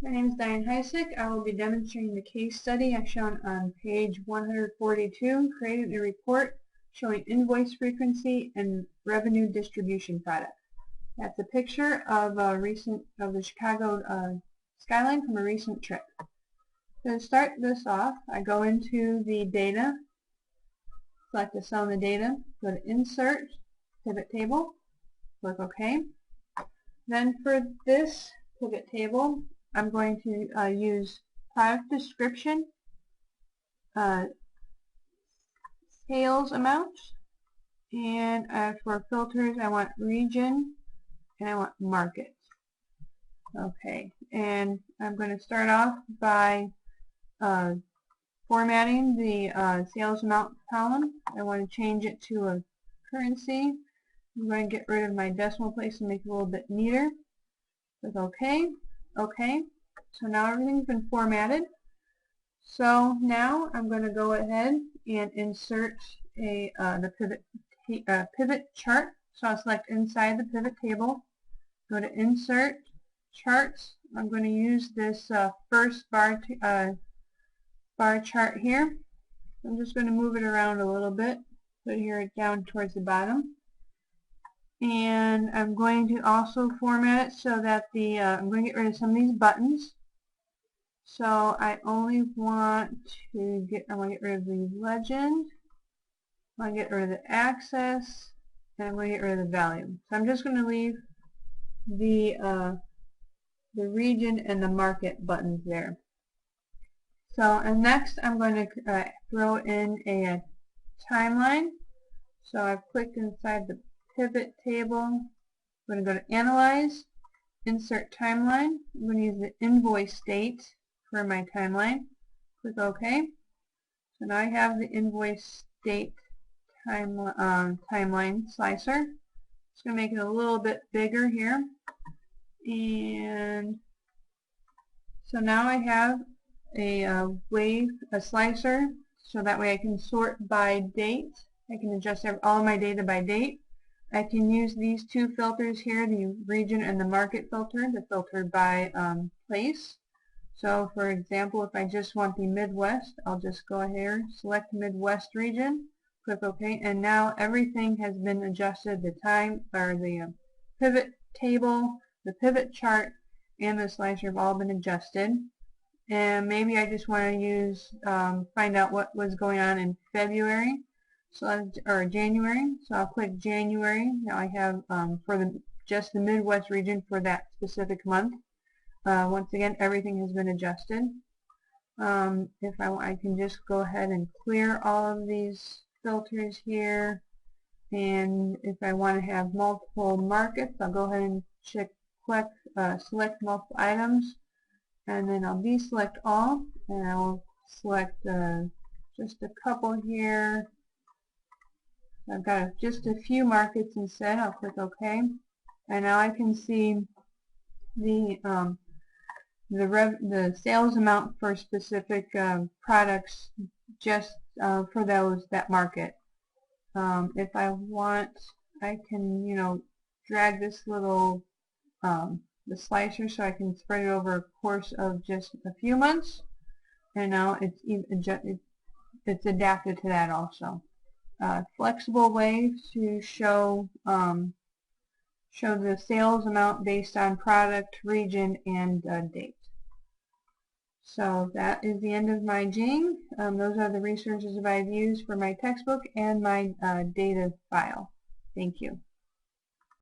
My name is Diane Ch6. I will be demonstrating the case study as shown on page 142, creating a report showing invoice frequency and revenue distribution product. That's a picture of the Chicago skyline from a recent trip. To start this off, I go into the data, select the cell in the data, go to Insert, Pivot Table, click OK. Then for this pivot table, I'm going to use product description, sales amount, and for filters I want region and I want market. Okay, and I'm going to start off by formatting the sales amount column. I want to change it to a currency. I'm going to get rid of my decimal place and make it a little bit neater. Click OK. OK. So now everything's been formatted. So now I'm going to go ahead and insert the pivot chart. So I'll select inside the pivot table. Go to Insert, Charts. I'm going to use this first bar chart here. I'm just going to move it around a little bit. Put it here down towards the bottom. And I'm going to also format it so that I'm going to get rid of some of these buttons. So I only want to get rid of the legend. I want to get rid of the access, and I'm going to get rid of the value. So I'm just going to leave the region and the market buttons there. So and next I'm going to throw in a timeline. So I've clicked inside the pivot table. I'm going to go to Analyze, Insert Timeline. I'm going to use the invoice date for my timeline. Click OK. So now I have the invoice date timeline slicer. Just going to make it a little bit bigger here. And so now I have a slicer, so that way I can sort by date. I can adjust all my data by date. I can use these two filters here, the region and the market filter, to filter by place. So for example, if I just want the Midwest, I'll just go here, select Midwest region, click OK, and now everything has been adjusted. The time, or the pivot table, the pivot chart, and the slicer have all been adjusted. And maybe I just want to use, find out what was going on in February, or January. So I'll click January. Now I have for just the Midwest region for that specific month. Once again, everything has been adjusted. If I can just go ahead and clear all of these filters here. And if I want to have multiple markets, I'll go ahead and select multiple items. And then I'll deselect all, and I'll select just a couple here. I've got just a few markets instead. I'll click OK, and now I can see the sales amount for specific products just for that market. If I want, I can drag this little the slicer so I can spread it over a course of just a few months, and now it's adapted to that also. Flexible way to show the sales amount based on product, region, and date. So that is the end of my Jing. Those are the resources that I've used for my textbook and my data file. Thank you.